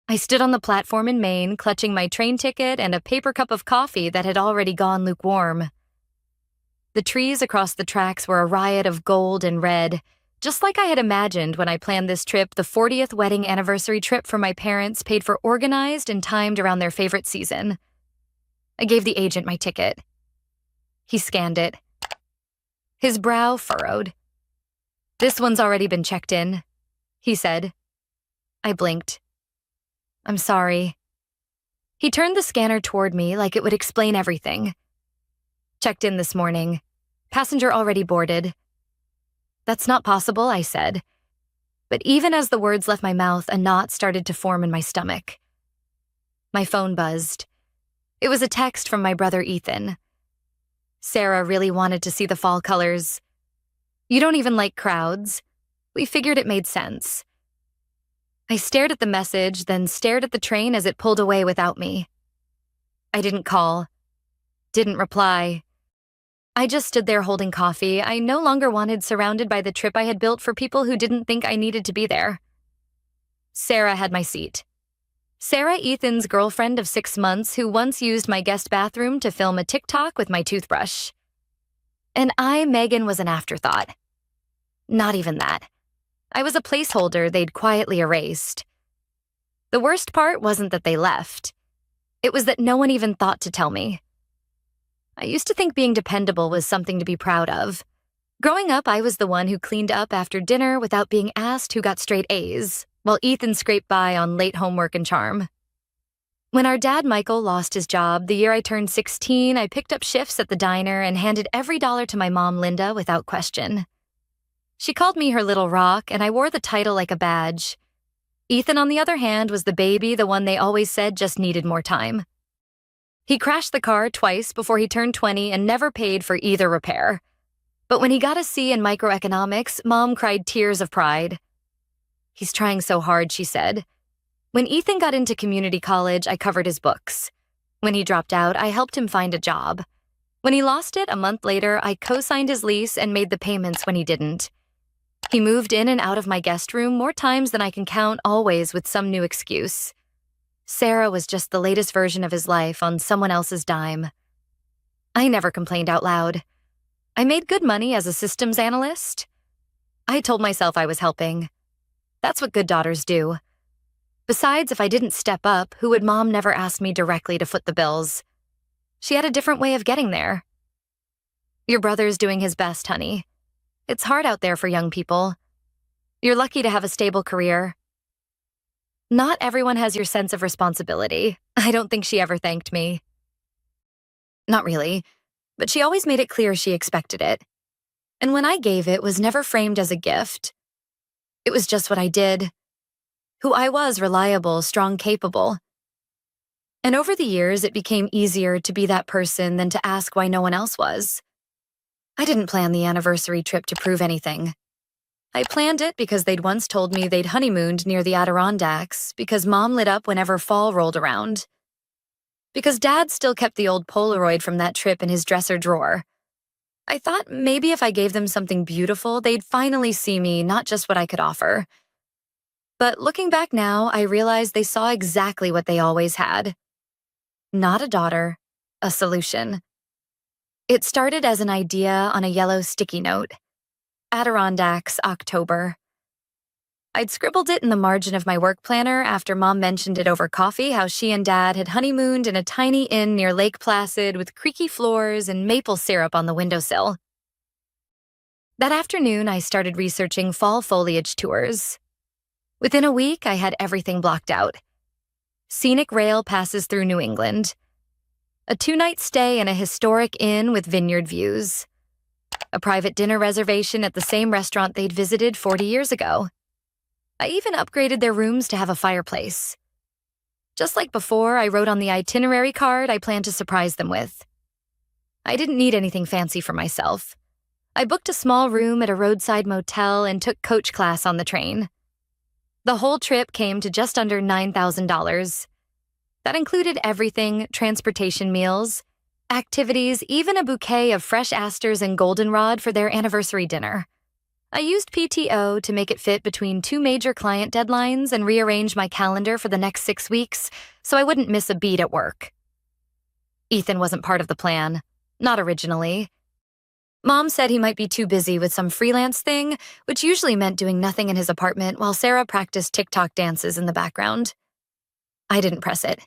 I stood on the platform in Maine, clutching my train ticket and a paper cup of coffee that had already gone lukewarm. The trees across the tracks were a riot of gold and red, just like I had imagined when I planned this trip, the 40th wedding anniversary trip for my parents, paid for, organized and timed around their favorite season. I gave the agent my ticket. He scanned it. His brow furrowed. "This one's already been checked in," he said. I blinked. "I'm sorry." He turned the scanner toward me like it would explain everything. "Checked in this morning. Passenger already boarded." "That's not possible," I said. But even as the words left my mouth, a knot started to form in my stomach. My phone buzzed. It was a text from my brother Ethan. "Sarah really wanted to see the fall colors. You don't even like crowds. We figured it made sense." I stared at the message, then stared at the train as it pulled away without me. I didn't call. Didn't reply. I just stood there holding coffee. I no longer wanted surrounded by the trip I had built for people who didn't think I needed to be there. Sarah had my seat. Sarah, Ethan's girlfriend of 6 months, who once used my guest bathroom to film a TikTok with my toothbrush. And I, Megan, was an afterthought. Not even that. I was a placeholder they'd quietly erased. The worst part wasn't that they left. It was that no one even thought to tell me. I used to think being dependable was something to be proud of. Growing up, I was the one who cleaned up after dinner without being asked who got straight A's, while Ethan scraped by on late homework and charm. When our dad, Michael, lost his job, the year I turned 16, I picked up shifts at the diner and handed every dollar to my mom, Linda, without question. She called me her little rock, and I wore the title like a badge. Ethan, on the other hand, was the baby, the one they always said just needed more time. He crashed the car twice before he turned 20 and never paid for either repair. But when he got a C in microeconomics, Mom cried tears of pride. "He's trying so hard," she said. When Ethan got into community college, I covered his books. When he dropped out, I helped him find a job. When he lost it a month later, I co-signed his lease and made the payments when he didn't. He moved in and out of my guest room more times than I can count, always with some new excuse. Sarah was just the latest version of his life on someone else's dime. I never complained out loud. I made good money as a systems analyst. I told myself I was helping. That's what good daughters do. Besides, if I didn't step up, who would Mom never ask me directly to foot the bills? She had a different way of getting there. "Your brother's doing his best, honey. It's hard out there for young people. You're lucky to have a stable career." Not everyone has your sense of responsibility. I don't think she ever thanked me. Not really, but she always made it clear she expected it. And when I gave it, was never framed as a gift. It was just what I did. Who I was, reliable, strong, capable. And over the years, it became easier to be that person than to ask why no one else was. I didn't plan the anniversary trip to prove anything. I planned it because they'd once told me they'd honeymooned near the Adirondacks, because Mom lit up whenever fall rolled around. Because Dad still kept the old Polaroid from that trip in his dresser drawer. I thought maybe if I gave them something beautiful, they'd finally see me, not just what I could offer. But looking back now, I realized they saw exactly what they always had. Not a daughter, a solution. It started as an idea on a yellow sticky note. Adirondacks, October. I'd scribbled it in the margin of my work planner after Mom mentioned it over coffee, how she and Dad had honeymooned in a tiny inn near Lake Placid with creaky floors and maple syrup on the windowsill. That afternoon, I started researching fall foliage tours. Within a week, I had everything blocked out. Scenic rail passes through New England. A 2-night stay in a historic inn with vineyard views. A private dinner reservation at the same restaurant they'd visited 40 years ago. I even upgraded their rooms to have a fireplace. Just like before, I wrote on the itinerary card I planned to surprise them with. I didn't need anything fancy for myself. I booked a small room at a roadside motel and took coach class on the train. The whole trip came to just under $9,000. That included everything: transportation, meals, activities, even a bouquet of fresh asters and goldenrod for their anniversary dinner. I used PTO to make it fit between two major client deadlines and rearrange my calendar for the next 6 weeks so I wouldn't miss a beat at work. Ethan wasn't part of the plan, not originally. Mom said he might be too busy with some freelance thing, which usually meant doing nothing in his apartment while Sarah practiced TikTok dances in the background. I didn't press it.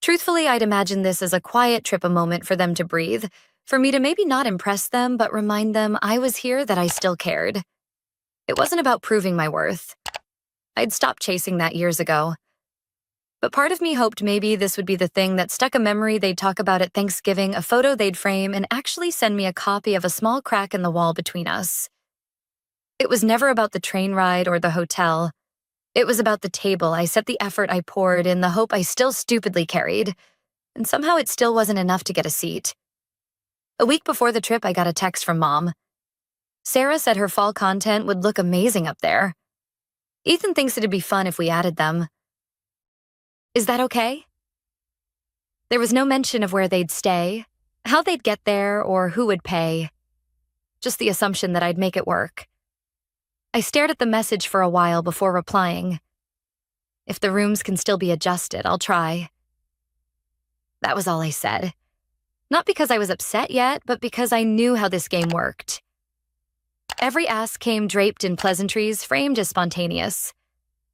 Truthfully, I'd imagined this as a quiet trip, a moment for them to breathe, for me to maybe not impress them, but remind them I was here, that I still cared. It wasn't about proving my worth. I'd stopped chasing that years ago. But part of me hoped maybe this would be the thing that stuck, a memory they'd talk about at Thanksgiving, a photo they'd frame, and actually send me a copy of a small crack in the wall between us. It was never about the train ride or the hotel. It was about the table I set, the effort I poured in, the hope I still stupidly carried. And somehow it still wasn't enough to get a seat. A week before the trip, I got a text from Mom. Sarah said her fall content would look amazing up there. Ethan thinks it'd be fun if we added them. Is that okay? There was no mention of where they'd stay, how they'd get there, or who would pay. Just the assumption that I'd make it work. I stared at the message for a while before replying. If the rooms can still be adjusted, I'll try. That was all I said. Not because I was upset yet, but because I knew how this game worked. Every ask came draped in pleasantries, framed as spontaneous.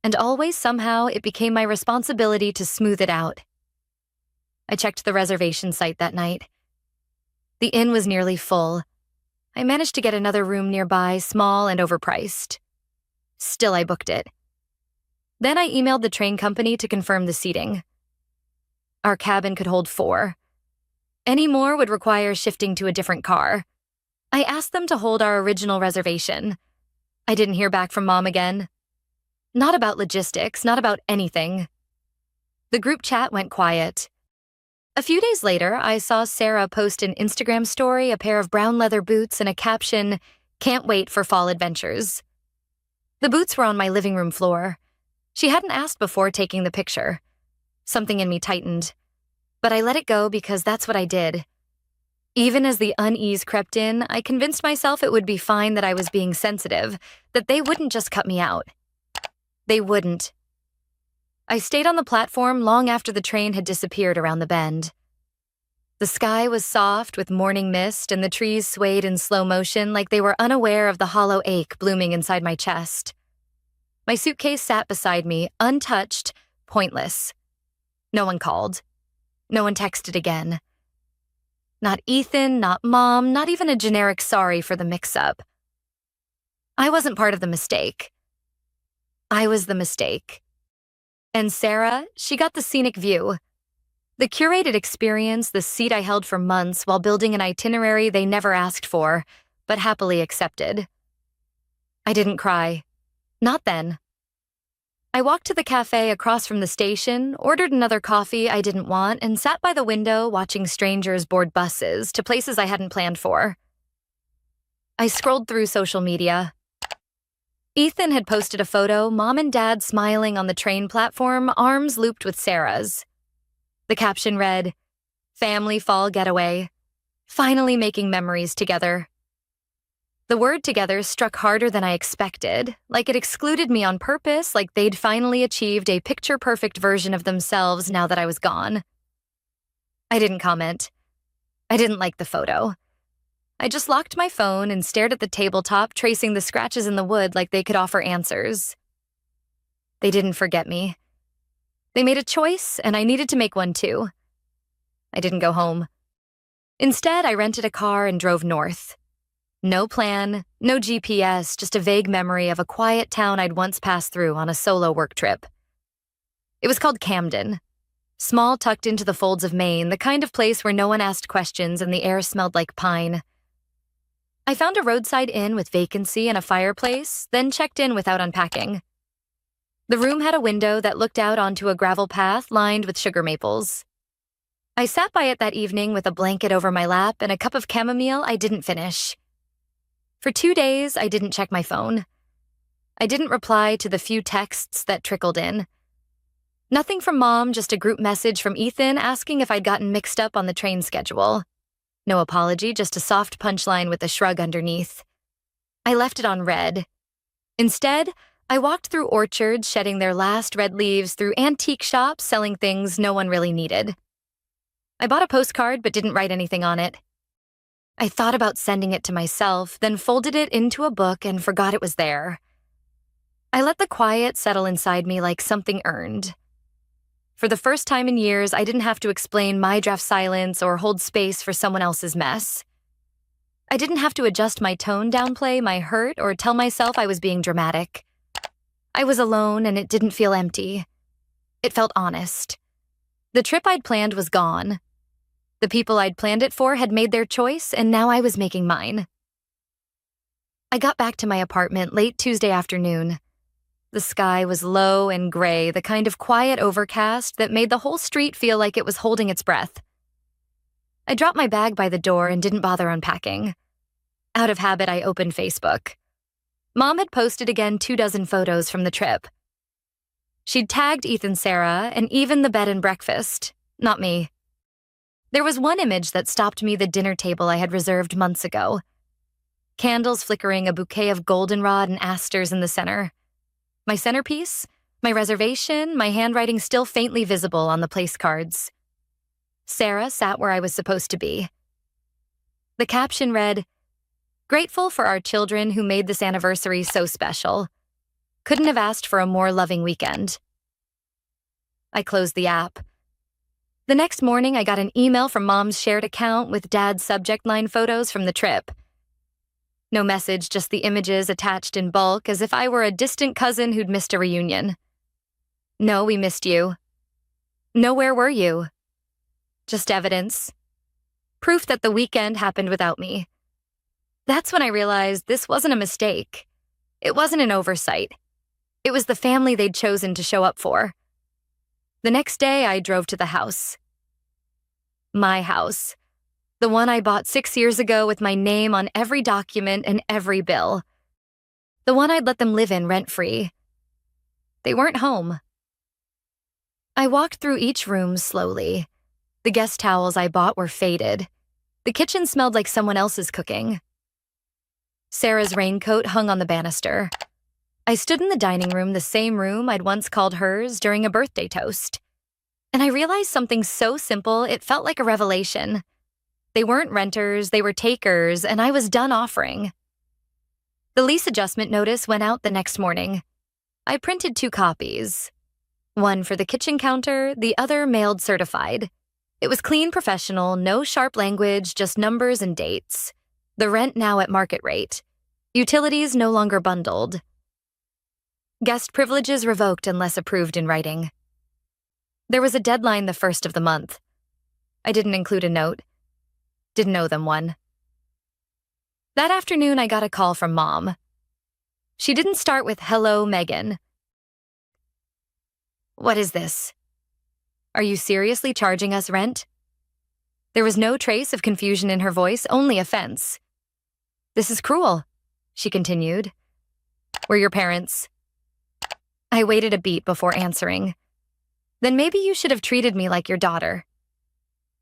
And always, somehow, it became my responsibility to smooth it out. I checked the reservation site that night. The inn was nearly full. I managed to get another room nearby, small and overpriced. Still, I booked it. Then I emailed the train company to confirm the seating. Our cabin could hold 4. Any more would require shifting to a different car. I asked them to hold our original reservation. I didn't hear back from Mom again. Not about logistics, not about anything. The group chat went quiet. A few days later, I saw Sarah post an Instagram story, a pair of brown leather boots, and a caption, "Can't wait for fall adventures." The boots were on my living room floor. She hadn't asked before taking the picture. Something in me tightened. But I let it go because that's what I did. Even as the unease crept in, I convinced myself it would be fine, that I was being sensitive, that they wouldn't just cut me out. They wouldn't. I stayed on the platform long after the train had disappeared around the bend. The sky was soft with morning mist, and the trees swayed in slow motion like they were unaware of the hollow ache blooming inside my chest. My suitcase sat beside me, untouched, pointless. No one called. No one texted again. Not Ethan, not Mom, not even a generic sorry for the mix-up. I wasn't part of the mistake. I was the mistake. And Sarah, she got the scenic view. The curated experience, the seat I held for months while building an itinerary they never asked for, but happily accepted. I didn't cry. Not then. I walked to the cafe across from the station, ordered another coffee I didn't want, and sat by the window watching strangers board buses to places I hadn't planned for. I scrolled through social media. Ethan had posted a photo, Mom and Dad smiling on the train platform, arms looped with Sarah's. The caption read, "Family fall getaway. Finally making memories together." The word "together" struck harder than I expected, like it excluded me on purpose, like they'd finally achieved a picture-perfect version of themselves now that I was gone. I didn't comment. I didn't like the photo. I just locked my phone and stared at the tabletop, tracing the scratches in the wood like they could offer answers. They didn't forget me. They made a choice, and I needed to make one too. I didn't go home. Instead, I rented a car and drove north. No plan, no GPS, just a vague memory of a quiet town I'd once passed through on a solo work trip. It was called Camden. Small, tucked into the folds of Maine, the kind of place where no one asked questions and the air smelled like pine. I found a roadside inn with vacancy and a fireplace, then checked in without unpacking. The room had a window that looked out onto a gravel path lined with sugar maples. I sat by it that evening with a blanket over my lap and a cup of chamomile I didn't finish. For 2 days, I didn't check my phone. I didn't reply to the few texts that trickled in. Nothing from Mom, just a group message from Ethan asking if I'd gotten mixed up on the train schedule. No apology, just a soft punchline with a shrug underneath. I left it on red. Instead, I walked through orchards shedding their last red leaves, through antique shops selling things no one really needed. I bought a postcard but didn't write anything on it. I thought about sending it to myself, then folded it into a book and forgot it was there. I let the quiet settle inside me like something earned. For the first time in years, I didn't have to explain my draft silence or hold space for someone else's mess. I didn't have to adjust my tone, downplay my hurt, or tell myself I was being dramatic. I was alone and it didn't feel empty. It felt honest. The trip I'd planned was gone. The people I'd planned it for had made their choice, and now I was making mine. I got back to my apartment late Tuesday afternoon. The sky was low and gray, the kind of quiet overcast that made the whole street feel like it was holding its breath. I dropped my bag by the door and didn't bother unpacking. Out of habit, I opened Facebook. Mom had posted again 24 photos from the trip. She'd tagged Ethan, Sarah, and even the bed and breakfast. Not me. There was one image that stopped me: the dinner table I had reserved months ago. Candles flickering, a bouquet of goldenrod and asters in the center. My centerpiece, my reservation, my handwriting still faintly visible on the place cards. Sarah sat where I was supposed to be. The caption read, "Grateful for our children who made this anniversary so special. Couldn't have asked for a more loving weekend." I closed the app. The next morning, I got an email from Mom's shared account with Dad's subject line photos from the trip. No message, just the images attached in bulk, as if I were a distant cousin who'd missed a reunion. "No, we missed you." "No, where were you?" Just evidence. Proof that the weekend happened without me. That's when I realized this wasn't a mistake. It wasn't an oversight. It was the family they'd chosen to show up for. The next day, I drove to the house. My house. The one I bought 6 years ago with my name on every document and every bill. The one I'd let them live in rent-free. They weren't home. I walked through each room slowly. The guest towels I bought were faded. The kitchen smelled like someone else's cooking. Sarah's raincoat hung on the banister. I stood in the dining room, the same room I'd once called hers during a birthday toast. And I realized something so simple, it felt like a revelation. They weren't renters, they were takers, and I was done offering. The lease adjustment notice went out the next morning. I printed 2 copies. One for the kitchen counter, the other mailed certified. It was clean, professional, no sharp language, just numbers and dates. The rent now at market rate. Utilities no longer bundled. Guest privileges revoked unless approved in writing. There was a deadline the 1st of the month. I didn't include a note. Didn't owe them one. That afternoon, I got a call from Mom. She didn't start with, "Hello, Megan." "What is this? Are you seriously charging us rent?" There was no trace of confusion in her voice, only offense. "This is cruel," she continued. "We're your parents." I waited a beat before answering. "Then maybe you should have treated me like your daughter."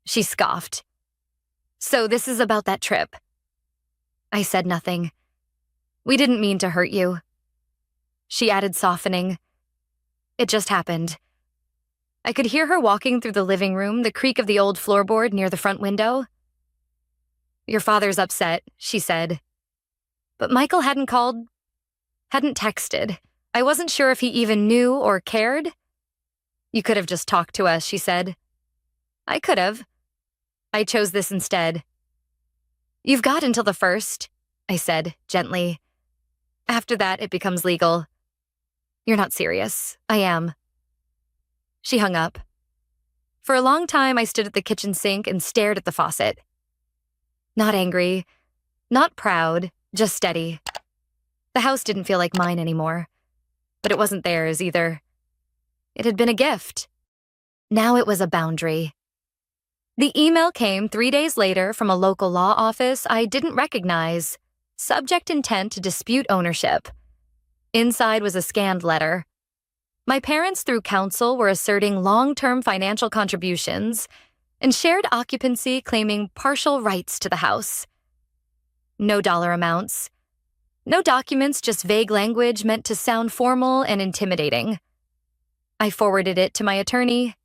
She scoffed. "So this is about that trip?" I said nothing. "We didn't mean to hurt you." She added, softening. "It just happened." I could hear her walking through the living room, the creak of the old floorboard near the front window. "Your father's upset," she said. But Michael hadn't called, hadn't texted. I wasn't sure if he even knew or cared. "You could have just talked to us," she said. "I could have. I chose this instead." "You've got until the 1st, I said, gently. "After that, it becomes legal." "You're not serious." "I am." She hung up. For a long time, I stood at the kitchen sink and stared at the faucet. Not angry, not proud, just steady. The house didn't feel like mine anymore. But it wasn't theirs either. It had been a gift. Now it was a boundary. The email came 3 days later from a local law office I didn't recognize. Subject: intent to dispute ownership. Inside was a scanned letter. My parents, through counsel, were asserting long-term financial contributions and shared occupancy, claiming partial rights to the house. No dollar amounts. No documents, just vague language meant to sound formal and intimidating. I forwarded it to my attorney.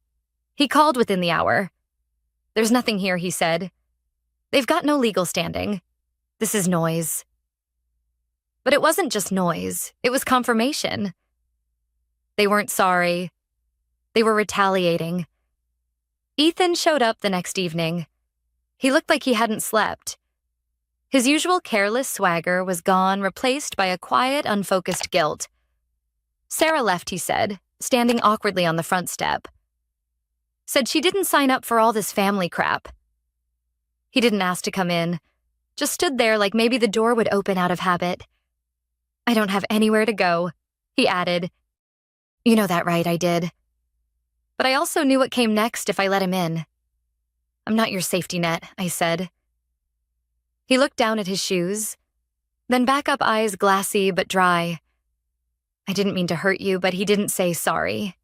He called within the hour. "There's nothing here," he said. "They've got no legal standing. This is noise." But it wasn't just noise, it was confirmation. They weren't sorry. They were retaliating. Ethan showed up the next evening. He looked like he hadn't slept. His usual careless swagger was gone, replaced by a quiet, unfocused guilt. Sarah left, he said, standing awkwardly on the front step. Said she didn't sign up for all this family crap. He didn't ask to come in, just stood there like maybe the door would open out of habit. "I don't have anywhere to go," he added. "You know that, right?" I did. But I also knew what came next if I let him in. "I'm not your safety net," I said. He looked down at his shoes, then back up, eyes glassy but dry. "I didn't mean to hurt you," but he didn't say sorry.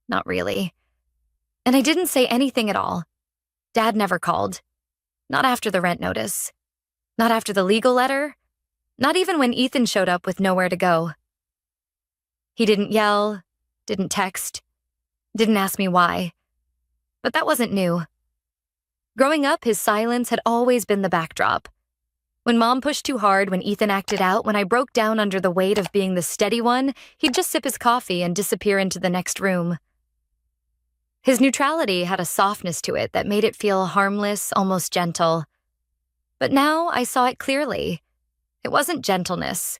Not really. And I didn't say anything at all. Dad never called. Not after the rent notice. Not after the legal letter. Not even when Ethan showed up with nowhere to go. He didn't yell, didn't text, didn't ask me why. But that wasn't new. Growing up, his silence had always been the backdrop. When Mom pushed too hard, when Ethan acted out, when I broke down under the weight of being the steady one, he'd just sip his coffee and disappear into the next room. His neutrality had a softness to it that made it feel harmless, almost gentle. But now I saw it clearly. It wasn't gentleness.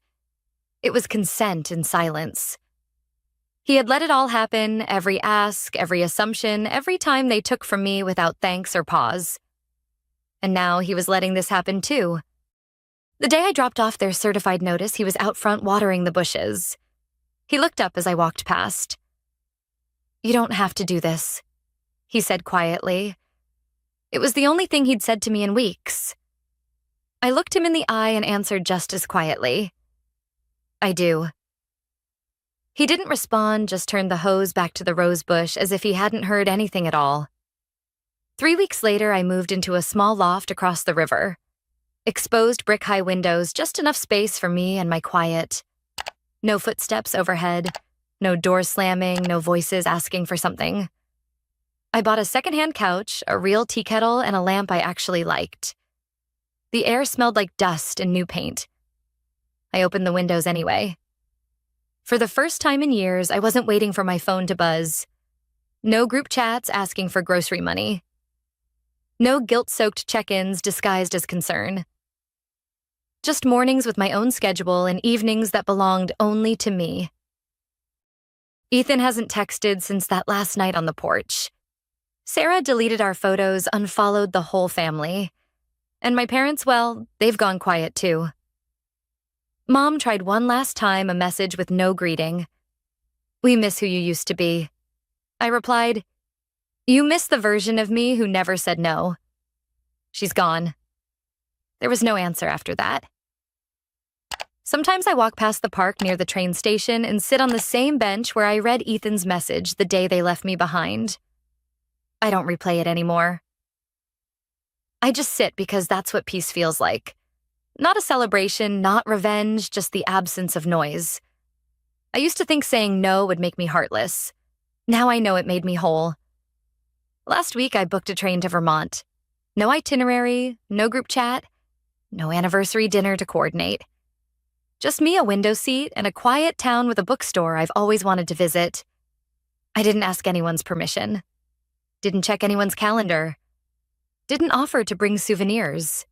It was consent in silence. He had let it all happen, every ask, every assumption, every time they took from me without thanks or pause. And now he was letting this happen too. The day I dropped off their certified notice, he was out front watering the bushes. He looked up as I walked past. "You don't have to do this," he said quietly. It was the only thing he'd said to me in weeks. I looked him in the eye and answered just as quietly. "I do." He didn't respond, just turned the hose back to the rose bush as if he hadn't heard anything at all. 3 weeks later, I moved into a small loft across the river. Exposed brick-high windows, just enough space for me and my quiet. No footsteps overhead, no door slamming, no voices asking for something. I bought a secondhand couch, a real tea kettle, and a lamp I actually liked. The air smelled like dust and new paint. I opened the windows anyway. For the first time in years, I wasn't waiting for my phone to buzz. No group chats asking for grocery money. No guilt-soaked check-ins disguised as concern. Just mornings with my own schedule and evenings that belonged only to me. Ethan hasn't texted since that last night on the porch. Sarah deleted our photos, unfollowed the whole family. And my parents, well, they've gone quiet too. Mom tried one last time, a message with no greeting. "We miss who you used to be." I replied, "You miss the version of me who never said no." She's gone. There was no answer after that. Sometimes I walk past the park near the train station and sit on the same bench where I read Ethan's message the day they left me behind. I don't replay it anymore. I just sit because that's what peace feels like. Not a celebration, not revenge, just the absence of noise. I used to think saying no would make me heartless. Now I know it made me whole. Last week I booked a train to Vermont. No itinerary, no group chat, no anniversary dinner to coordinate. Just me, a window seat, and a quiet town with a bookstore I've always wanted to visit. I didn't ask anyone's permission. Didn't check anyone's calendar. Didn't offer to bring souvenirs.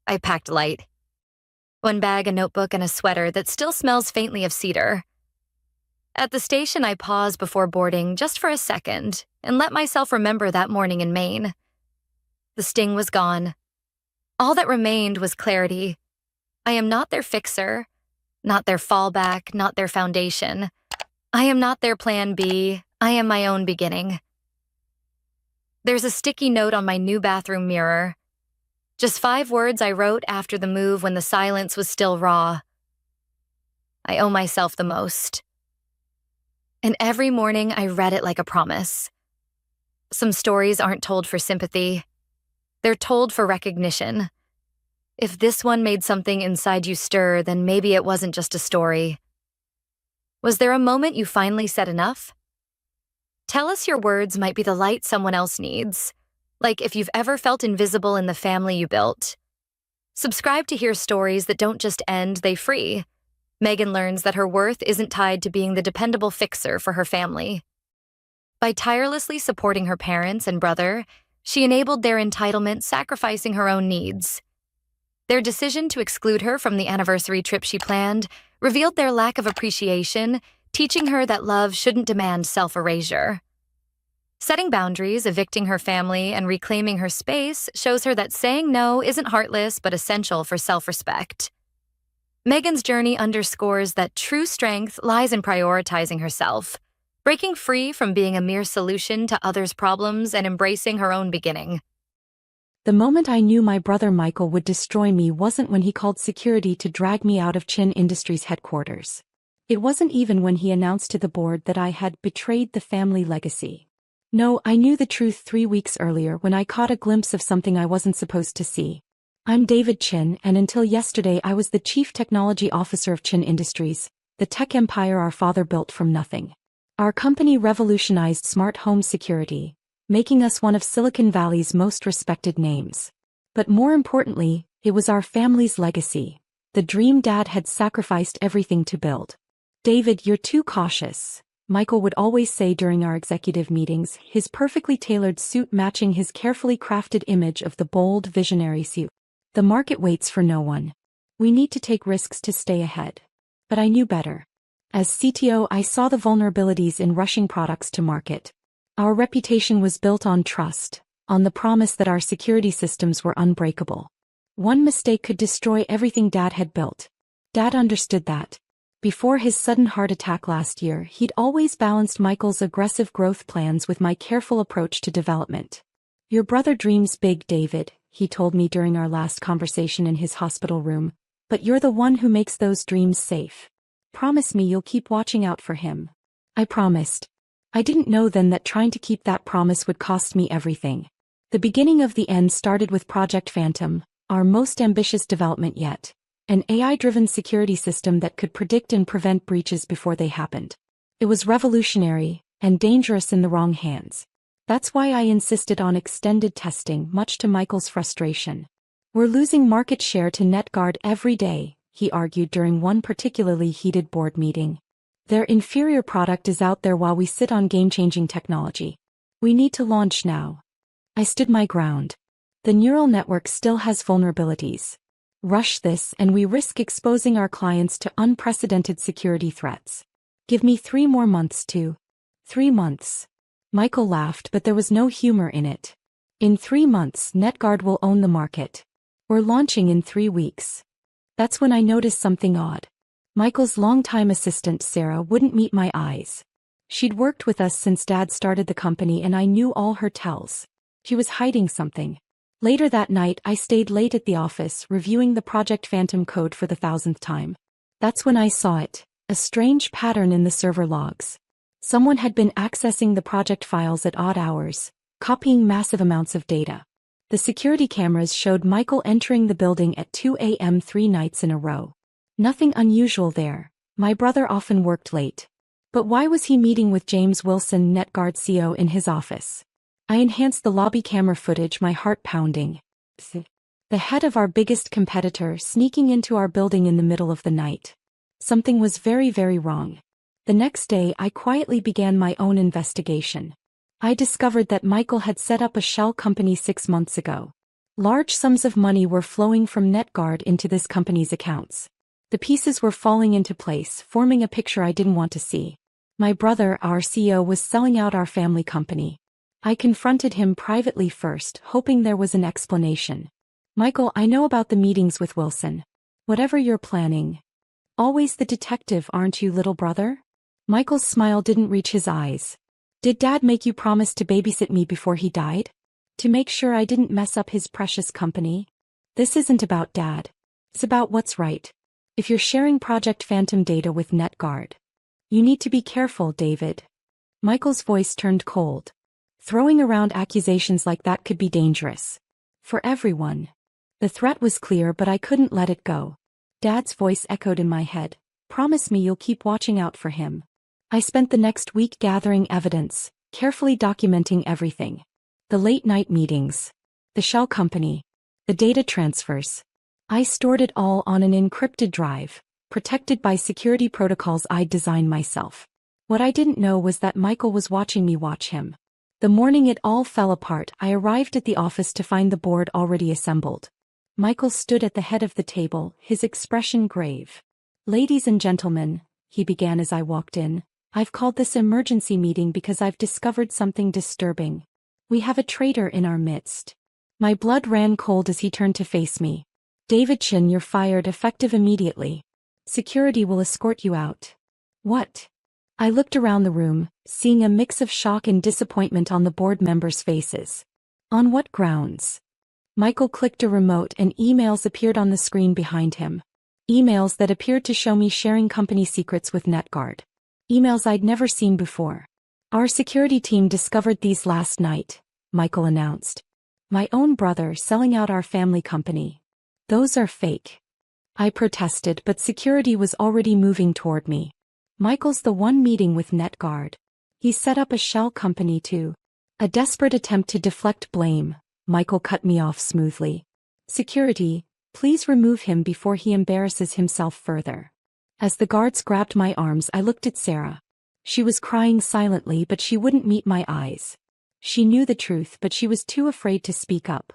I packed light. One bag, a notebook, and a sweater that still smells faintly of cedar. At the station, I paused before boarding just for a second and let myself remember that morning in Maine. The sting was gone. All that remained was clarity. I am not their fixer, not their fallback, not their foundation. I am not their plan B. I am my own beginning. There's a sticky note on my new bathroom mirror. Just 5 words I wrote after the move when the silence was still raw. I owe myself the most. And every morning I read it like a promise. Some stories aren't told for sympathy. They're told for recognition. If this one made something inside you stir, then maybe it wasn't just a story. Was there a moment you finally said enough? Tell us your words might be the light someone else needs, like if you've ever felt invisible in the family you built. Subscribe to hear stories that don't just end, they free. Megan learns that her worth isn't tied to being the dependable fixer for her family. By tirelessly supporting her parents and brother, she enabled their entitlement, sacrificing her own needs. Their decision to exclude her from the anniversary trip she planned revealed their lack of appreciation, teaching her that love shouldn't demand self-erasure. Setting boundaries, evicting her family, and reclaiming her space shows her that saying no isn't heartless but essential for self-respect. Megan's journey underscores that true strength lies in prioritizing herself, breaking free from being a mere solution to others' problems and embracing her own beginning. The moment I knew my brother Michael would destroy me wasn't when he called security to drag me out of Chin Industries headquarters. It wasn't even when he announced to the board that I had betrayed the family legacy. No, I knew the truth 3 weeks earlier when I caught a glimpse of something I wasn't supposed to see. I'm David Chin, and until yesterday I was the Chief Technology Officer of Chin Industries, the tech empire our father built from nothing. Our company revolutionized smart home security, making us one of Silicon Valley's most respected names. But more importantly, it was our family's legacy, the dream Dad had sacrificed everything to build. David, you're too cautious, Michael would always say during our executive meetings, his perfectly tailored suit matching his carefully crafted image of the bold, visionary suit. The market waits for no one. We need to take risks to stay ahead. But I knew better. As CTO, I saw the vulnerabilities in rushing products to market. Our reputation was built on trust, on the promise that our security systems were unbreakable. One mistake could destroy everything Dad had built. Dad understood that. Before his sudden heart attack last year, he'd always balanced Michael's aggressive growth plans with my careful approach to development. Your brother dreams big, David, he told me during our last conversation in his hospital room, but you're the one who makes those dreams safe. Promise me you'll keep watching out for him. I promised. I didn't know then that trying to keep that promise would cost me everything. The beginning of the end started with Project Phantom, our most ambitious development yet. An AI-driven security system that could predict and prevent breaches before they happened. It was revolutionary, and dangerous in the wrong hands. That's why I insisted on extended testing, much to Michael's frustration. We're losing market share to NetGuard every day, he argued during one particularly heated board meeting. Their inferior product is out there while we sit on game-changing technology. We need to launch now. I stood my ground. The neural network still has vulnerabilities. Rush this and we risk exposing our clients to unprecedented security threats. Give me 3 more months to. 3 months. Michael laughed, but there was no humor in it. In 3 months, NetGuard will own the market. We're launching in 3 weeks. That's when I noticed something odd. Michael's longtime assistant Sarah wouldn't meet my eyes. She'd worked with us since Dad started the company and I knew all her tells. She was hiding something. Later that night I stayed late at the office reviewing the Project Phantom code for the 1000th time. That's when I saw it, a strange pattern in the server logs. Someone had been accessing the project files at odd hours, copying massive amounts of data. The security cameras showed Michael entering the building at 2 a.m. 3 nights in a row. Nothing unusual there. My brother often worked late. But why was he meeting with James Wilson, NetGuard CEO, in his office? I enhanced the lobby camera footage, my heart pounding. The head of our biggest competitor sneaking into our building in the middle of the night. Something was very, very wrong. The next day I quietly began my own investigation. I discovered that Michael had set up a shell company 6 months ago. Large sums of money were flowing from NetGuard into this company's accounts. The pieces were falling into place, forming a picture I didn't want to see. My brother, our CEO, was selling out our family company. I confronted him privately first, hoping there was an explanation. Michael, I know about the meetings with Wilson. Whatever you're planning. Always the detective, aren't you, little brother? Michael's smile didn't reach his eyes. Did Dad make you promise to babysit me before he died? To make sure I didn't mess up his precious company? This isn't about Dad. It's about what's right. If you're sharing Project Phantom data with NetGuard, you need to be careful, David. Michael's voice turned cold. Throwing around accusations like that could be dangerous. For everyone. The threat was clear, but I couldn't let it go. Dad's voice echoed in my head. Promise me you'll keep watching out for him. I spent the next week gathering evidence, carefully documenting everything. The late-night meetings. The shell company. The data transfers. I stored it all on an encrypted drive, protected by security protocols I'd designed myself. What I didn't know was that Michael was watching me watch him. The morning it all fell apart, I arrived at the office to find the board already assembled. Michael stood at the head of the table, his expression grave. "Ladies and gentlemen," he began as I walked in, "I've called this emergency meeting because I've discovered something disturbing. We have a traitor in our midst." My blood ran cold as he turned to face me. "David Chin, you're fired, effective immediately. Security will escort you out." "What?" I looked around the room, seeing a mix of shock and disappointment on the board members' faces. "On what grounds?" Michael clicked a remote and emails appeared on the screen behind him. Emails that appeared to show me sharing company secrets with NetGuard. Emails I'd never seen before. "Our security team discovered these last night," Michael announced. "My own brother selling out our family company. Those are fake." I protested, but security was already moving toward me. "Michael's the one meeting with NetGuard. He set up a shell company too." A desperate attempt to deflect blame, Michael cut me off smoothly. "Security, please remove him before he embarrasses himself further." As the guards grabbed my arms, I looked at Sarah. She was crying silently, but she wouldn't meet my eyes. She knew the truth, but she was too afraid to speak up.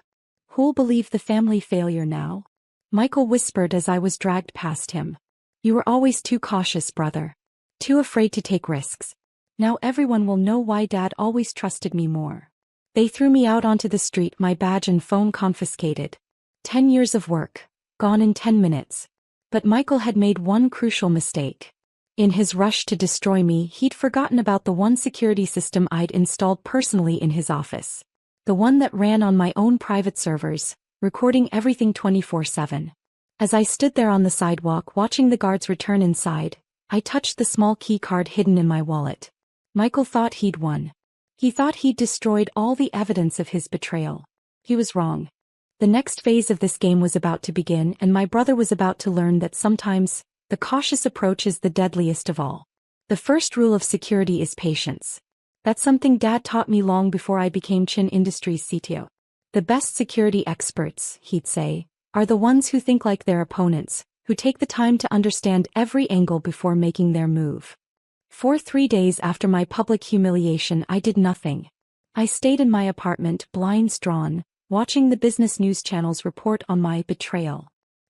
"Who'll believe the family failure now?" Michael whispered as I was dragged past him. "You were always too cautious, brother. Too afraid to take risks. Now everyone will know why Dad always trusted me more." They threw me out onto the street, my badge and phone confiscated. 10 years of work, gone in 10 minutes. But Michael had made one crucial mistake. In his rush to destroy me, he'd forgotten about the one security system I'd installed personally in his office. The one that ran on my own private servers, recording everything 24/7. As I stood there on the sidewalk watching the guards return inside, I touched the small key card hidden in my wallet. Michael thought he'd won. He thought he'd destroyed all the evidence of his betrayal. He was wrong. The next phase of this game was about to begin, and my brother was about to learn that sometimes, the cautious approach is the deadliest of all. The first rule of security is patience. That's something Dad taught me long before I became Chin Industries CTO. The best security experts, he'd say, are the ones who think like their opponents, who take the time to understand every angle before making their move. For 3 days after my public humiliation, I did nothing. I stayed in my apartment, blinds drawn, watching the business news channels report on my betrayal.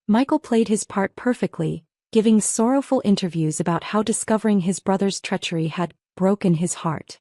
Michael played his part perfectly, giving sorrowful interviews about how discovering his brother's treachery had broken his heart.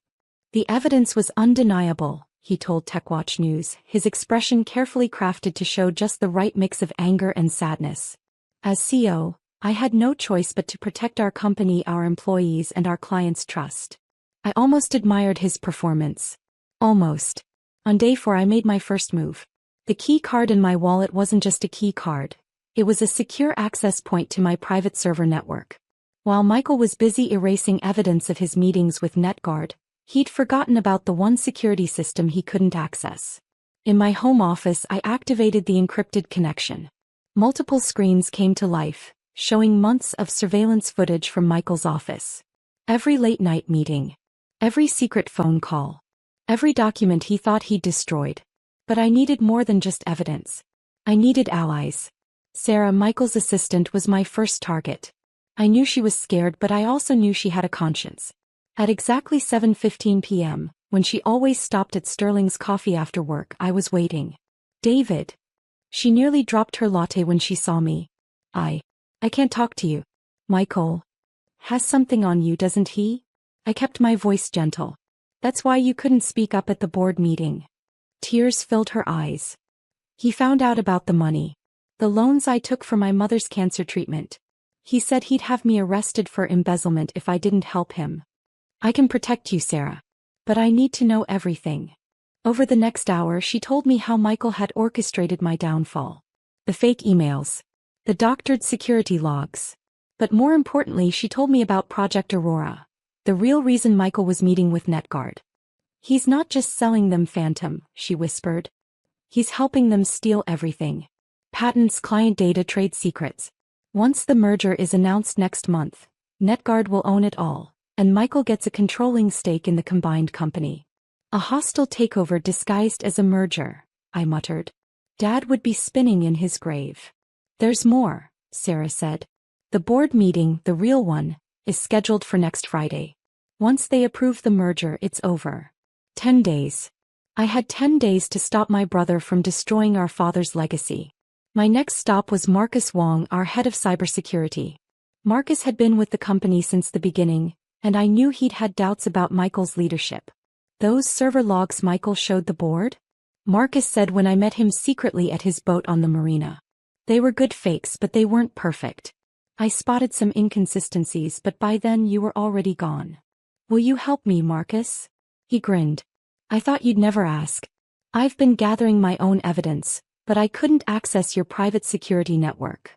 "The evidence was undeniable," he told TechWatch News, his expression carefully crafted to show just the right mix of anger and sadness. "As CEO, I had no choice but to protect our company, our employees, and our clients' trust." I almost admired his performance. Almost. On day 4 I made my first move. The key card in my wallet wasn't just a key card. It was a secure access point to my private server network. While Michael was busy erasing evidence of his meetings with NetGuard, he'd forgotten about the one security system he couldn't access. In my home office, I activated the encrypted connection. Multiple screens came to life, showing months of surveillance footage from Michael's office. Every late-night meeting. Every secret phone call. Every document he thought he'd destroyed. But I needed more than just evidence. I needed allies. Sarah, Michael's assistant, was my first target. I knew she was scared, but I also knew she had a conscience. At exactly 7:15 p.m., when she always stopped at Sterling's Coffee after work, I was waiting. "David." She nearly dropped her latte when she saw me. I can't talk to you." "Michael has something on you, doesn't he?" I kept my voice gentle. "That's why you couldn't speak up at the board meeting." Tears filled her eyes. "He found out about the money. The loans I took for my mother's cancer treatment. He said he'd have me arrested for embezzlement if I didn't help him." "I can protect you, Sarah. But I need to know everything." Over the next hour, she told me how Michael had orchestrated my downfall. The fake emails. The doctored security logs. But more importantly, she told me about Project Aurora, the real reason Michael was meeting with NetGuard. "He's not just selling them Phantom," she whispered. "He's helping them steal everything. Patents, client data, trade secrets. Once the merger is announced next month, NetGuard will own it all, and Michael gets a controlling stake in the combined company. A hostile takeover disguised as a merger, I muttered. Dad would be spinning in his grave. There's more, Sarah said. The board meeting, the real one, is scheduled for next Friday. Once they approve the merger, it's over. 10 days. I had 10 days to stop my brother from destroying our father's legacy. My next stop was Marcus Wong, our head of cybersecurity. Marcus had been with the company since the beginning, and I knew he'd had doubts about Michael's leadership. Those server logs Michael showed the board? Marcus said when I met him secretly at his boat on the marina. They were good fakes, but they weren't perfect. I spotted some inconsistencies, but by then you were already gone. Will you help me, Marcus? He grinned. I thought you'd never ask. I've been gathering my own evidence, but I couldn't access your private security network.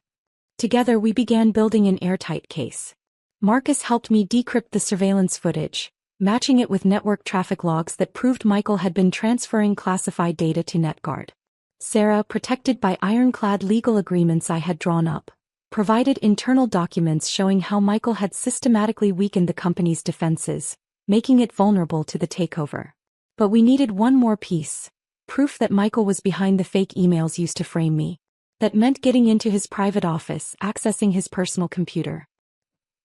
Together we began building an airtight case. Marcus helped me decrypt the surveillance footage, matching it with network traffic logs that proved Michael had been transferring classified data to NetGuard. Sarah, protected by ironclad legal agreements I had drawn up, provided internal documents showing how Michael had systematically weakened the company's defenses, making it vulnerable to the takeover. But we needed one more piece. Proof that Michael was behind the fake emails used to frame me. That meant getting into his private office, accessing his personal computer.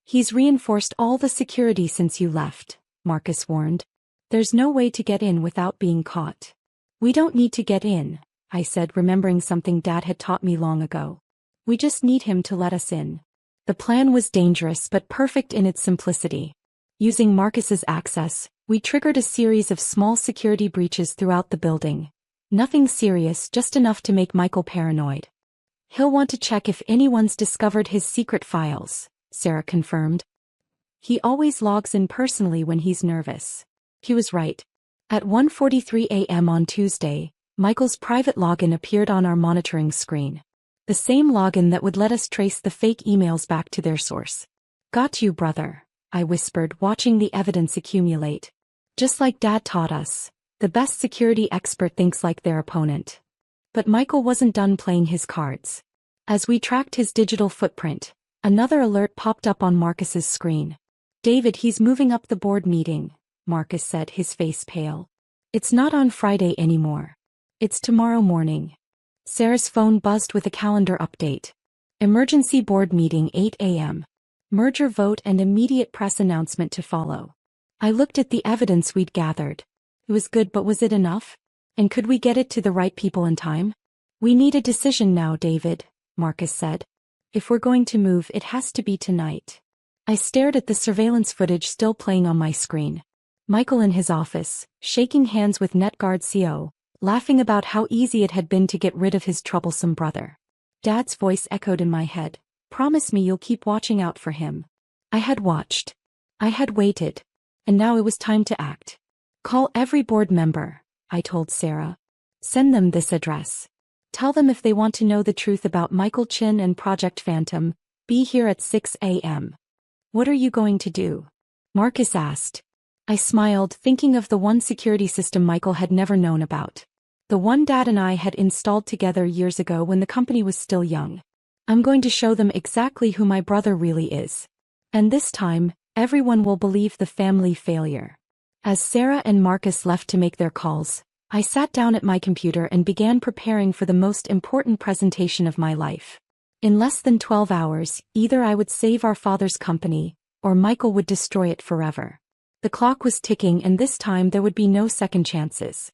He's reinforced all the security since you left, Marcus warned. There's no way to get in without being caught. We don't need to get in, I said, remembering something Dad had taught me long ago. We just need him to let us in. The plan was dangerous but perfect in its simplicity. Using Marcus's access, we triggered a series of small security breaches throughout the building. Nothing serious, just enough to make Michael paranoid. He'll want to check if anyone's discovered his secret files, Sarah confirmed. He always logs in personally when he's nervous. He was right. At 1:43 a.m. on Tuesday, Michael's private login appeared on our monitoring screen. The same login that would let us trace the fake emails back to their source. Got you, brother, I whispered, watching the evidence accumulate. Just like Dad taught us, the best security expert thinks like their opponent. But Michael wasn't done playing his cards. As we tracked his digital footprint, another alert popped up on Marcus's screen. David, he's moving up the board meeting, Marcus said, his face pale. It's not on Friday anymore. It's tomorrow morning. Sarah's phone buzzed with a calendar update. Emergency board meeting 8 a.m. Merger vote and immediate press announcement to follow. I looked at the evidence we'd gathered. It was good, but was it enough? And could we get it to the right people in time? We need a decision now, David, Marcus said. If we're going to move, it has to be tonight. I stared at the surveillance footage still playing on my screen. Michael in his office, shaking hands with NetGuard CO, laughing about how easy it had been to get rid of his troublesome brother. Dad's voice echoed in my head. Promise me you'll keep watching out for him. I had watched. I had waited. And now it was time to act. Call every board member, I told Sarah. Send them this address. Tell them if they want to know the truth about Michael Chin and Project Phantom, be here at 6 a.m. What are you going to do? Marcus asked. I smiled, thinking of the one security system Michael had never known about. The one Dad and I had installed together years ago when the company was still young. I'm going to show them exactly who my brother really is. And this time, everyone will believe the family failure. As Sarah and Marcus left to make their calls, I sat down at my computer and began preparing for the most important presentation of my life. In less than 12 hours, either I would save our father's company, or Michael would destroy it forever. The clock was ticking, and this time there would be no second chances.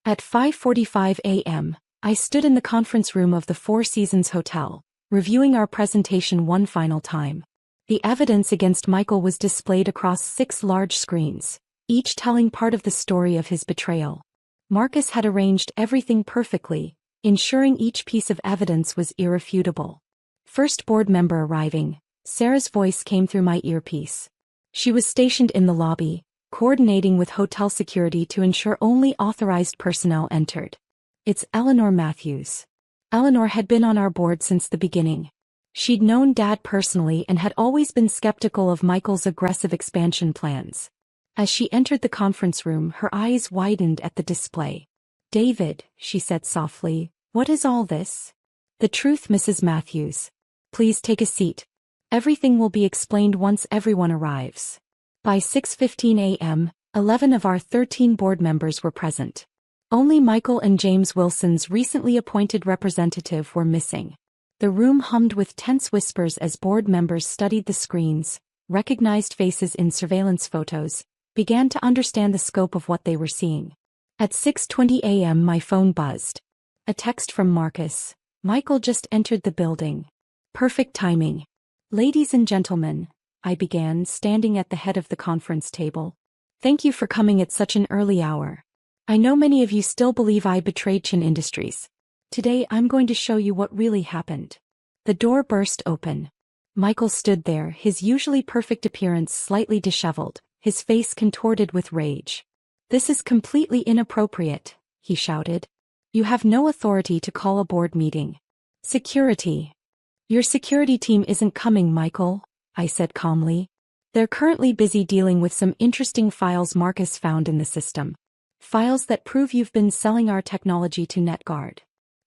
At 5:45 a.m., I stood in the conference room of the Four Seasons Hotel, reviewing our presentation one final time. The evidence against Michael was displayed across 6 large screens, each telling part of the story of his betrayal. Marcus had arranged everything perfectly, ensuring each piece of evidence was irrefutable. First board member arriving, Sarah's voice came through my earpiece. She was stationed in the lobby, coordinating with hotel security to ensure only authorized personnel entered. It's Eleanor Matthews. Eleanor had been on our board since the beginning. She'd known Dad personally and had always been skeptical of Michael's aggressive expansion plans. As she entered the conference room, her eyes widened at the display. David, she said softly, what is all this? The truth, Mrs. Matthews. Please take a seat. Everything will be explained once everyone arrives. By 6:15 a.m., 11 of our 13 board members were present. Only Michael and James Wilson's recently appointed representative were missing. The room hummed with tense whispers as board members studied the screens, recognized faces in surveillance photos, began to understand the scope of what they were seeing. At 6:20 a.m. my phone buzzed. A text from Marcus. Michael just entered the building. Perfect timing. Ladies and gentlemen, I began, standing at the head of the conference table. Thank you for coming at such an early hour. I know many of you still believe I betrayed Chin Industries. Today I'm going to show you what really happened. The door burst open. Michael stood there, his usually perfect appearance slightly disheveled, his face contorted with rage. This is completely inappropriate, he shouted. You have no authority to call a board meeting. Security. Your security team isn't coming, Michael, I said calmly. They're currently busy dealing with some interesting files Marcus found in the system. Files that prove you've been selling our technology to NetGuard.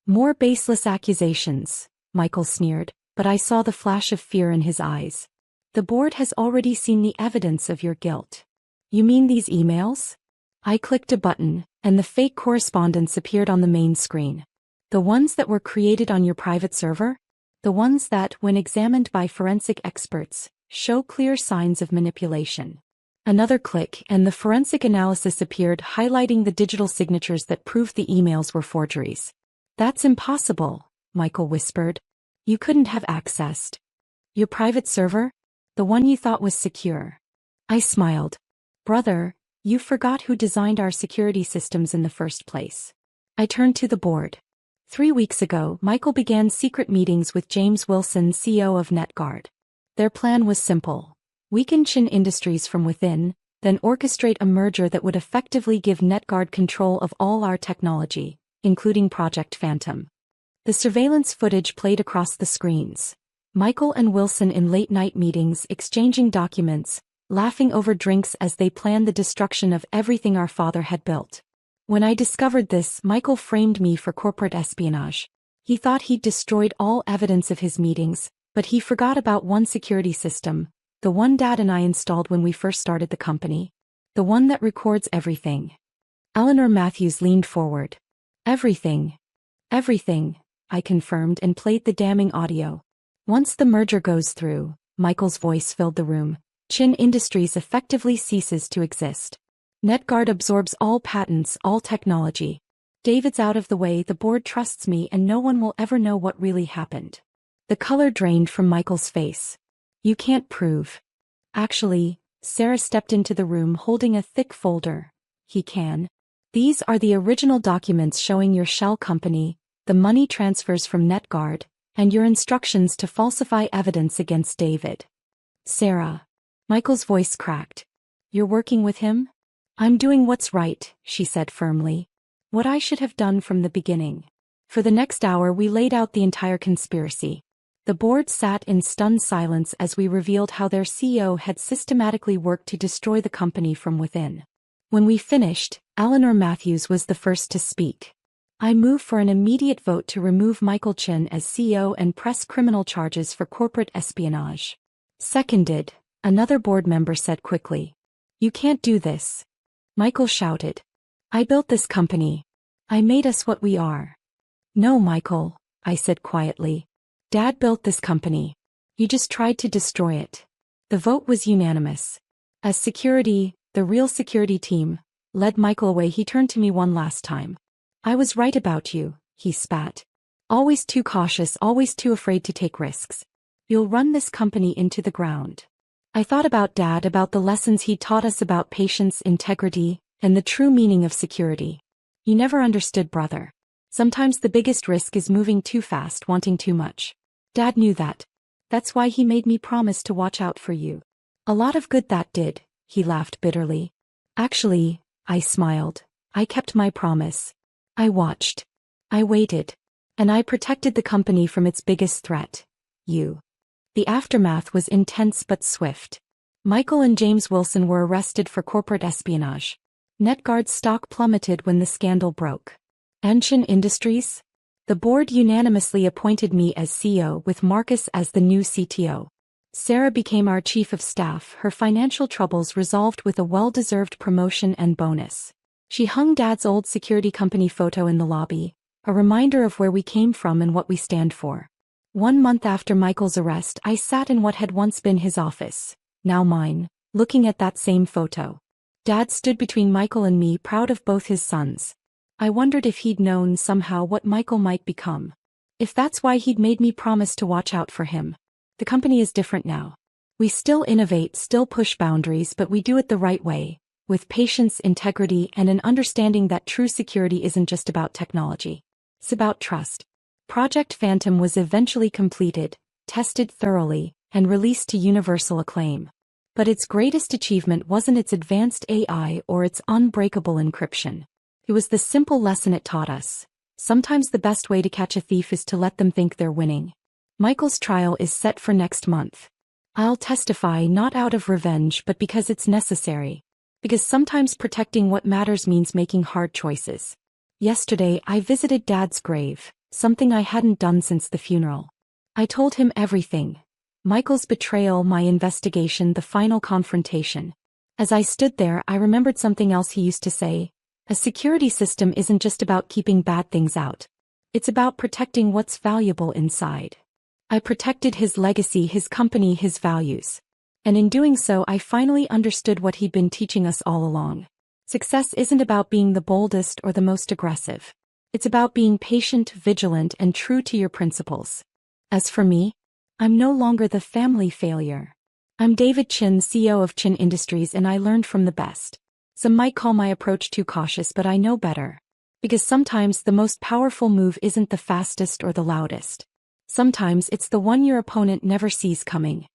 More baseless accusations, Michael sneered, but I saw the flash of fear in his eyes. The board has already seen the evidence of your guilt. You mean these emails? I clicked a button, and the fake correspondence appeared on the main screen. The ones that were created on your private server? The ones that, when examined by forensic experts, show clear signs of manipulation. Another click and the forensic analysis appeared, highlighting the digital signatures that proved the emails were forgeries. That's impossible, Michael whispered. You couldn't have accessed your private server? The one you thought was secure. I smiled. Brother, you forgot who designed our security systems in the first place. I turned to the board. 3 weeks ago, Michael began secret meetings with James Wilson, CEO of NetGuard. Their plan was simple. Weaken Chin Industries from within, then orchestrate a merger that would effectively give NetGuard control of all our technology, including Project Phantom. The surveillance footage played across the screens. Michael and Wilson in late-night meetings exchanging documents, laughing over drinks as they planned the destruction of everything our father had built. When I discovered this, Michael framed me for corporate espionage. He thought he'd destroyed all evidence of his meetings, but he forgot about one security system, the one Dad and I installed when we first started the company. The one that records everything. Eleanor Matthews leaned forward. Everything. Everything, I confirmed and played the damning audio. Once the merger goes through, Michael's voice filled the room, Chin Industries effectively ceases to exist. NetGuard absorbs all patents, all technology. David's out of the way, the board trusts me, and no one will ever know what really happened. The color drained from Michael's face. You can't prove. Actually, Sarah stepped into the room holding a thick folder. He can. These are the original documents showing your shell company, the money transfers from NetGuard, and your instructions to falsify evidence against David. Sarah. Michael's voice cracked. You're working with him? I'm doing what's right, she said firmly. What I should have done from the beginning. For the next hour we laid out the entire conspiracy. The board sat in stunned silence as we revealed how their CEO had systematically worked to destroy the company from within. When we finished, Eleanor Matthews was the first to speak. I move for an immediate vote to remove Michael Chin as CEO and press criminal charges for corporate espionage. Seconded, another board member said quickly. You can't do this. Michael shouted. I built this company. I made us what we are. No, Michael, I said quietly. Dad built this company. You just tried to destroy it. The vote was unanimous. As security, the real security team, led Michael away, he turned to me one last time. I was right about you, he spat. Always too cautious, always too afraid to take risks. You'll run this company into the ground. I thought about Dad, about the lessons he taught us about patience, integrity, and the true meaning of security. You never understood, brother. Sometimes the biggest risk is moving too fast, wanting too much. Dad knew that. That's why he made me promise to watch out for you. A lot of good that did, he laughed bitterly. Actually, I smiled. I kept my promise. I watched. I waited. And I protected the company from its biggest threat. You. The aftermath was intense but swift. Michael and James Wilson were arrested for corporate espionage. NetGuard's stock plummeted when the scandal broke. And Chin Industries? The board unanimously appointed me as CEO with Marcus as the new CTO. Sarah became our chief of staff, her financial troubles resolved with a well-deserved promotion and bonus. She hung Dad's old security company photo in the lobby, a reminder of where we came from and what we stand for. 1 month after Michael's arrest, I sat in what had once been his office, now mine, looking at that same photo. Dad stood between Michael and me, proud of both his sons. I wondered if he'd known somehow what Michael might become. If that's why he'd made me promise to watch out for him. The company is different now. We still innovate, still push boundaries, but we do it the right way, with patience, integrity, and an understanding that true security isn't just about technology. It's about trust. Project Phantom was eventually completed, tested thoroughly, and released to universal acclaim. But its greatest achievement wasn't its advanced AI or its unbreakable encryption. It was the simple lesson it taught us. Sometimes the best way to catch a thief is to let them think they're winning. Michael's trial is set for next month. I'll testify not out of revenge but because it's necessary. Because sometimes protecting what matters means making hard choices. Yesterday I visited Dad's grave, something I hadn't done since the funeral. I told him everything. Michael's betrayal, my investigation, the final confrontation. As I stood there, I remembered something else he used to say. A security system isn't just about keeping bad things out. It's about protecting what's valuable inside. I protected his legacy, his company, his values. And in doing so, I finally understood what he'd been teaching us all along. Success isn't about being the boldest or the most aggressive. It's about being patient, vigilant, and true to your principles. As for me, I'm no longer the family failure. I'm David Chin, CEO of Chin Industries, and I learned from the best. Some might call my approach too cautious, but I know better. Because sometimes the most powerful move isn't the fastest or the loudest. Sometimes it's the one your opponent never sees coming.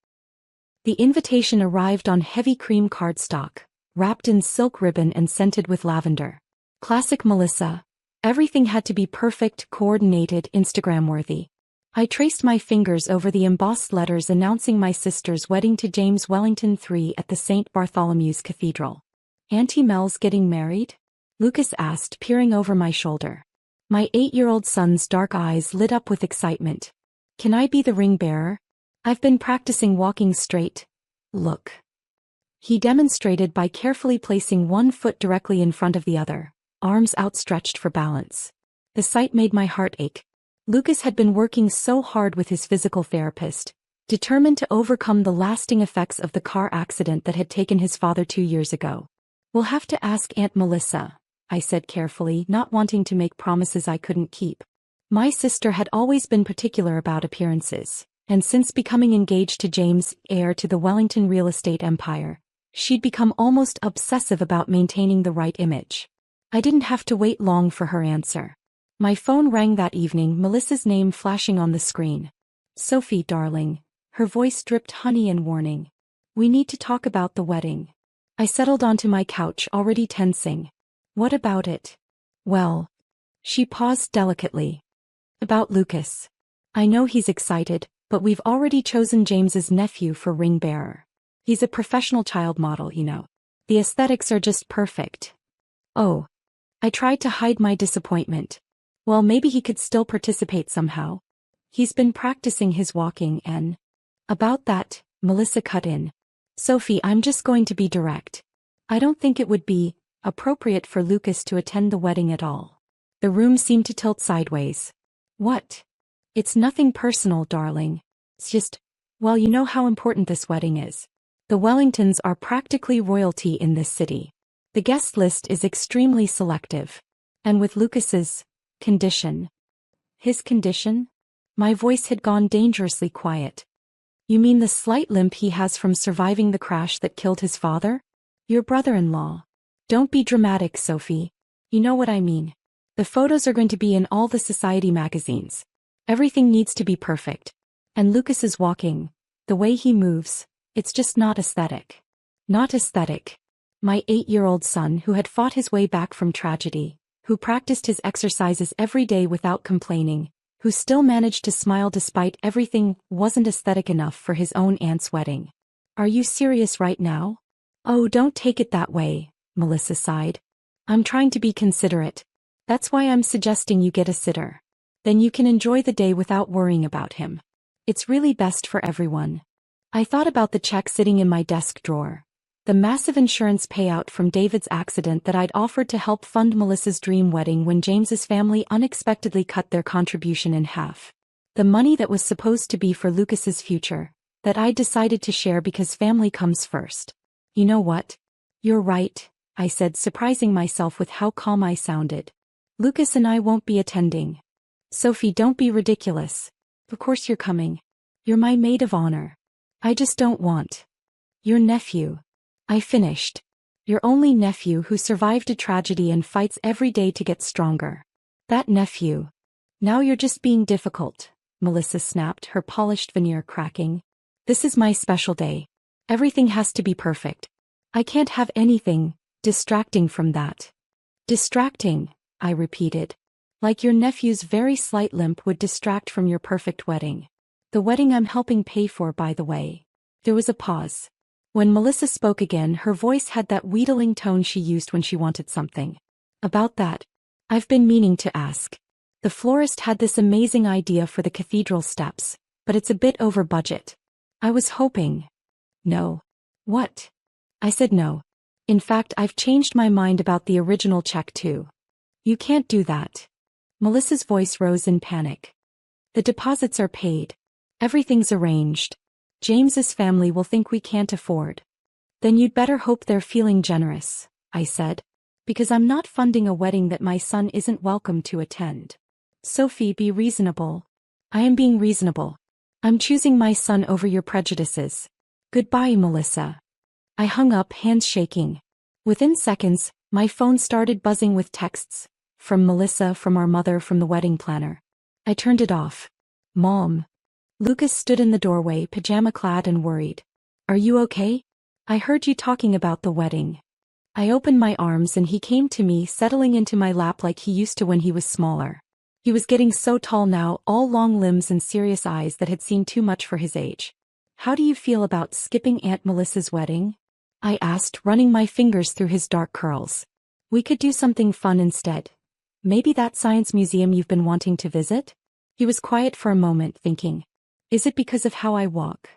The invitation arrived on heavy cream cardstock, wrapped in silk ribbon and scented with lavender. Classic Melissa. Everything had to be perfect, coordinated, Instagram-worthy. I traced my fingers over the embossed letters announcing my sister's wedding to James Wellington III at the St. Bartholomew's Cathedral. Auntie Mel's getting married? Lucas asked, peering over my shoulder. My 8-year-old son's dark eyes lit up with excitement. Can I be the ring bearer? I've been practicing walking straight. Look. He demonstrated by carefully placing one foot directly in front of the other, arms outstretched for balance. The sight made my heart ache. Lucas had been working so hard with his physical therapist, determined to overcome the lasting effects of the car accident that had taken his father 2 years ago. We'll have to ask Aunt Melissa, I said carefully, not wanting to make promises I couldn't keep. My sister had always been particular about appearances, and since becoming engaged to James, heir to the Wellington real estate empire, she'd become almost obsessive about maintaining the right image. I didn't have to wait long for her answer. My phone rang that evening, Melissa's name flashing on the screen. Sophie, darling. Her voice dripped honey and warning. We need to talk about the wedding. I settled onto my couch, already tensing. What about it? Well. She paused delicately. About Lucas. I know he's excited, but we've already chosen James's nephew for ring bearer. He's a professional child model, you know. The aesthetics are just perfect. Oh. I tried to hide my disappointment. Well, maybe he could still participate somehow. He's been practicing his walking and... About that, Melissa cut in. Sophie, I'm just going to be direct. I don't think it would be appropriate for Lucas to attend the wedding at all. The room seemed to tilt sideways. What? It's nothing personal, darling. It's just, well, you know how important this wedding is. The Wellingtons are practically royalty in this city. The guest list is extremely selective. And with Lucas's condition. His condition? My voice had gone dangerously quiet. You mean the slight limp he has from surviving the crash that killed his father? Your brother-in-law. Don't be dramatic, Sophie. You know what I mean. The photos are going to be in all the society magazines. Everything needs to be perfect. And Lucas is walking. The way he moves, it's just not aesthetic. Not aesthetic. My 8-year-old son who had fought his way back from tragedy, who practiced his exercises every day without complaining, who still managed to smile despite everything, wasn't aesthetic enough for his own aunt's wedding. Are you serious right now? Oh, don't take it that way, Melissa sighed. I'm trying to be considerate. That's why I'm suggesting you get a sitter. Then you can enjoy the day without worrying about him. It's really best for everyone. I thought about the check sitting in my desk drawer. The massive insurance payout from David's accident that I'd offered to help fund Melissa's dream wedding when James's family unexpectedly cut their contribution in half. The money that was supposed to be for Lucas's future, that I decided to share because family comes first. You know what? You're right, I said, surprising myself with how calm I sounded. Lucas and I won't be attending. Sophie, don't be ridiculous. Of course you're coming. You're my maid of honor. I just don't want your nephew. I finished. Your only nephew who survived a tragedy and fights every day to get stronger. That nephew. Now you're just being difficult, Melissa snapped, her polished veneer cracking. This is my special day. Everything has to be perfect. I can't have anything distracting from that. Distracting, I repeated. Like your nephew's very slight limp would distract from your perfect wedding. The wedding I'm helping pay for, by the way. There was a pause. When Melissa spoke again, her voice had that wheedling tone she used when she wanted something. About that, I've been meaning to ask. The florist had this amazing idea for the cathedral steps, but it's a bit over budget. I was hoping. No. What? I said no. In fact, I've changed my mind about the original check too. You can't do that. Melissa's voice rose in panic. The deposits are paid. Everything's arranged. James's family will think we can't afford. Then you'd better hope they're feeling generous, I said. Because I'm not funding a wedding that my son isn't welcome to attend. Sophie, be reasonable. I am being reasonable. I'm choosing my son over your prejudices. Goodbye, Melissa. I hung up, hands shaking. Within seconds, my phone started buzzing with texts. From Melissa, from our mother, from the wedding planner. I turned it off. Mom. Lucas stood in the doorway, pajama-clad and worried. Are you okay? I heard you talking about the wedding. I opened my arms and he came to me, settling into my lap like he used to when he was smaller. He was getting so tall now, all long limbs and serious eyes that had seen too much for his age. How do you feel about skipping Aunt Melissa's wedding? I asked, running my fingers through his dark curls. We could do something fun instead. Maybe that science museum you've been wanting to visit? He was quiet for a moment, thinking. Is it because of how I walk?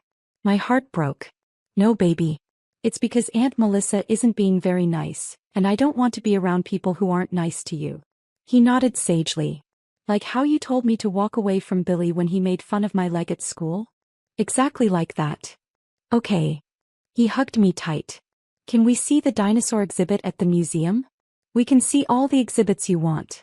My heart broke. No, baby. It's because Aunt Melissa isn't being very nice, and I don't want to be around people who aren't nice to you. He nodded sagely. Like how you told me to walk away from Billy when he made fun of my leg at school? Exactly like that. Okay. He hugged me tight. Can we see the dinosaur exhibit at the museum? We can see all the exhibits you want.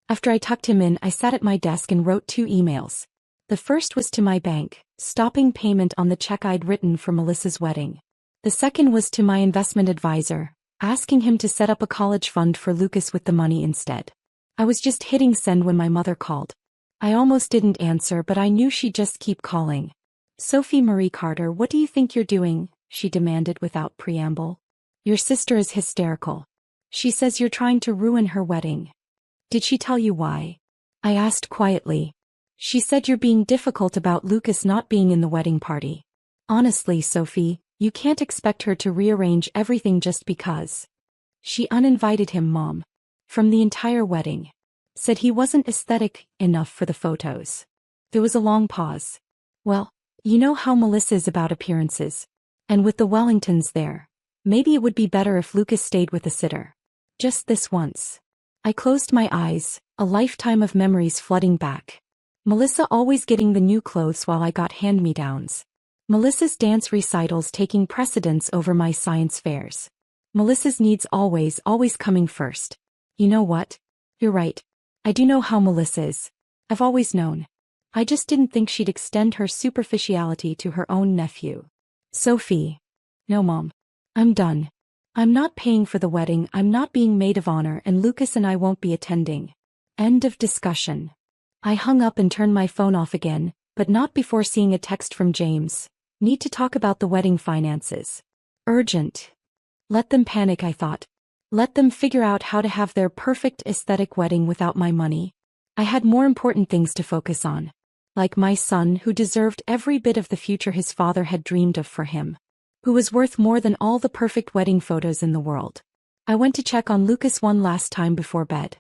After I tucked him in, I sat at my desk and wrote 2 emails. The first was to my bank, stopping payment on the check I'd written for Melissa's wedding. The second was to my investment advisor, asking him to set up a college fund for Lucas with the money instead. I was just hitting send when my mother called. I almost didn't answer, but I knew she'd just keep calling. Sophie Marie Carter, what do you think you're doing? She demanded without preamble. Your sister is hysterical. She says you're trying to ruin her wedding. Did she tell you why? I asked quietly. She said you're being difficult about Lucas not being in the wedding party. Honestly, Sophie, you can't expect her to rearrange everything just because. She uninvited him, Mom. From the entire wedding. Said he wasn't aesthetic enough for the photos. There was a long pause. Well, you know how Melissa is about appearances. And with the Wellingtons there, maybe it would be better if Lucas stayed with a sitter. Just this once. I closed my eyes, a lifetime of memories flooding back. Melissa always getting the new clothes while I got hand-me-downs. Melissa's dance recitals taking precedence over my science fairs. Melissa's needs always coming first. You know what? You're right. I do know how Melissa is. I've always known. I just didn't think she'd extend her superficiality to her own nephew. Sophie. No, Mom. I'm done. I'm not paying for the wedding, I'm not being maid of honor, and Lucas and I won't be attending. End of discussion. I hung up and turned my phone off again, but not before seeing a text from James. Need to talk about the wedding finances. Urgent. Let them panic, I thought. Let them figure out how to have their perfect aesthetic wedding without my money. I had more important things to focus on. Like my son, who deserved every bit of the future his father had dreamed of for him. Who was worth more than all the perfect wedding photos in the world. I went to check on Lucas one last time before bed.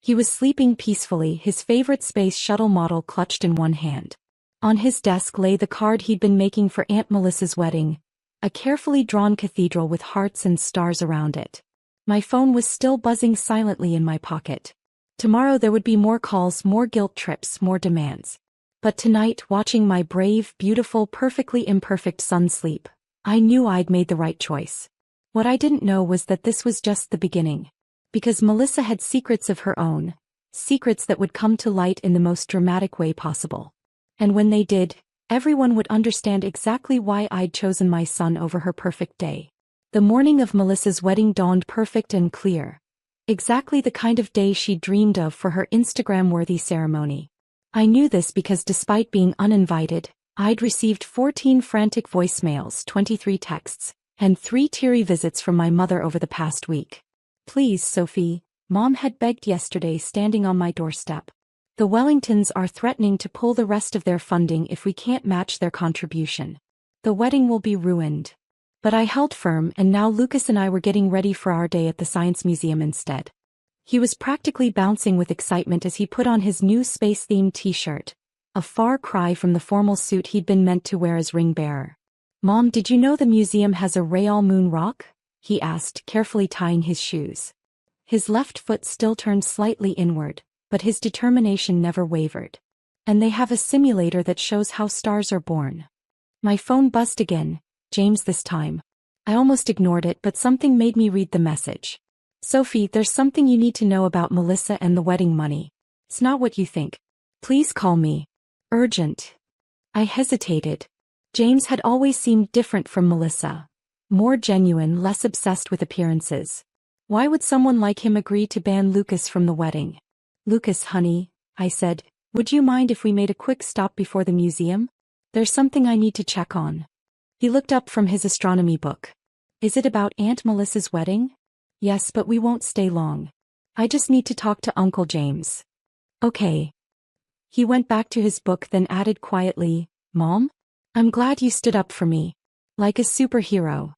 He was sleeping peacefully, his favorite space shuttle model clutched in one hand. On his desk lay the card he'd been making for Aunt Melissa's wedding, a carefully drawn cathedral with hearts and stars around it. My phone was still buzzing silently in my pocket. Tomorrow there would be more calls, more guilt trips, more demands. But tonight, watching my brave, beautiful, perfectly imperfect son sleep, I knew I'd made the right choice. What I didn't know was that this was just the beginning. Because Melissa had secrets of her own, secrets that would come to light in the most dramatic way possible. And when they did, everyone would understand exactly why I'd chosen my son over her perfect day. The morning of Melissa's wedding dawned perfect and clear. Exactly the kind of day she dreamed of for her Instagram-worthy ceremony. I knew this because despite being uninvited, I'd received 14 frantic voicemails, 23 texts, and 3 teary visits from my mother over the past week. "Please, Sophie," Mom had begged yesterday, standing on my doorstep. "The Wellingtons are threatening to pull the rest of their funding if we can't match their contribution. The wedding will be ruined." But I held firm, and now Lucas and I were getting ready for our day at the Science Museum instead. He was practically bouncing with excitement as he put on his new space-themed t-shirt, a far cry from the formal suit he'd been meant to wear as ring bearer. "Mom, did you know the museum has a real moon rock?" he asked, carefully tying his shoes. His left foot still turned slightly inward, but his determination never wavered. "And they have a simulator that shows how stars are born." My phone buzzed again, James this time. I almost ignored it, but something made me read the message. "Sophie, there's something you need to know about Melissa and the wedding money. It's not what you think. Please call me. Urgent." I hesitated. James had always seemed different from Melissa. More genuine, less obsessed with appearances. Why would someone like him agree to ban Lucas from the wedding? "Lucas, honey," I said, "would you mind if we made a quick stop before the museum? There's something I need to check on." He looked up from his astronomy book. "Is it about Aunt Melissa's wedding?" "Yes, but we won't stay long. I just need to talk to Uncle James." "Okay." He went back to his book, then added quietly, "Mom? I'm glad you stood up for me. Like a superhero."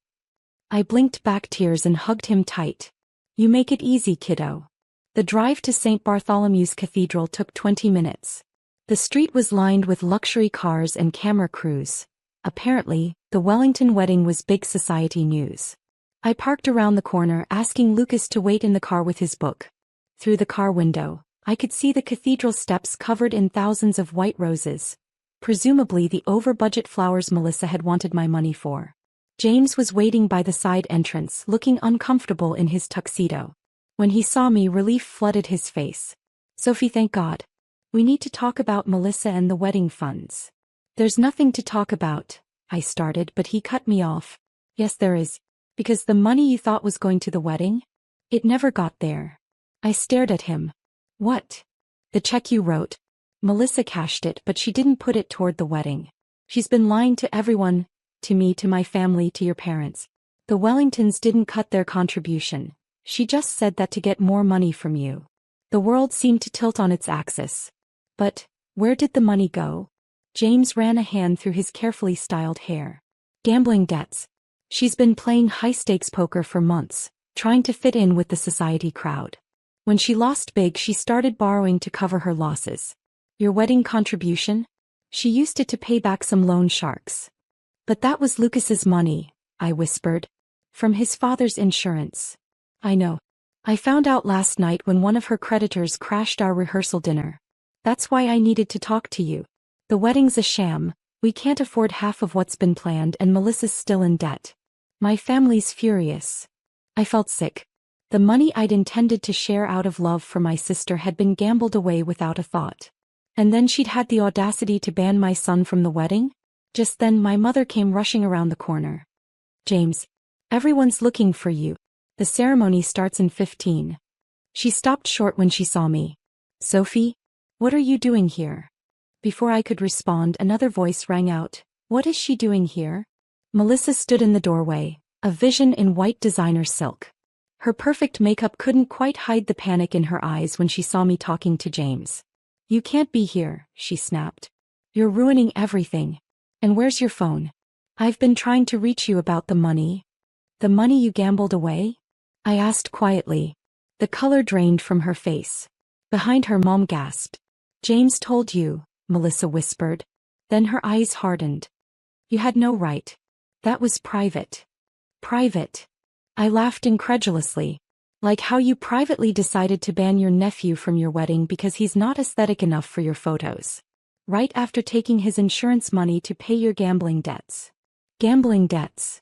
I blinked back tears and hugged him tight. "You make it easy, kiddo." The drive to St. Bartholomew's Cathedral took 20 minutes. The street was lined with luxury cars and camera crews. Apparently, the Wellington wedding was big society news. I parked around the corner, asking Lucas to wait in the car with his book. Through the car window, I could see the cathedral steps covered in thousands of white roses, presumably the over-budget flowers Melissa had wanted my money for. James was waiting by the side entrance, looking uncomfortable in his tuxedo. When he saw me, relief flooded his face. "Sophie, thank God. We need to talk about Melissa and the wedding funds." "There's nothing to talk about," I started, but he cut me off. "Yes, there is. Because the money you thought was going to the wedding? It never got there." I stared at him. "What?" "The check you wrote. Melissa cashed it, but she didn't put it toward the wedding. She's been lying to everyone, to me, to my family, to your parents. The Wellingtons didn't cut their contribution. She just said that to get more money from you." The world seemed to tilt on its axis. "But where did the money go?" James ran a hand through his carefully styled hair. "Gambling debts. She's been playing high-stakes poker for months, trying to fit in with the society crowd. When she lost big, she started borrowing to cover her losses. Your wedding contribution? She used it to pay back some loan sharks." "But that was Lucas's money," I whispered. "From his father's insurance." "I know. I found out last night when one of her creditors crashed our rehearsal dinner. That's why I needed to talk to you. The wedding's a sham. We can't afford half of what's been planned, and Melissa's still in debt. My family's furious." I felt sick. The money I'd intended to share out of love for my sister had been gambled away without a thought. And then she'd had the audacity to ban my son from the wedding? Just then my mother came rushing around the corner. "James, everyone's looking for you. The ceremony starts in 15. She stopped short when she saw me. "Sophie? What are you doing here?" Before I could respond, another voice rang out. "What is she doing here?" Melissa stood in the doorway, a vision in white designer silk. Her perfect makeup couldn't quite hide the panic in her eyes when she saw me talking to James. "You can't be here," she snapped. "You're ruining everything. And where's your phone? I've been trying to reach you about the money." "The money you gambled away?" I asked quietly. The color drained from her face. Behind her, Mom gasped. James told you, Melissa whispered. Then her eyes hardened. You had no right. That was private. Private. I laughed incredulously. Like how you privately decided to ban your nephew from your wedding because he's not aesthetic enough for your photos. Right after taking his insurance money to pay your gambling debts. Gambling debts.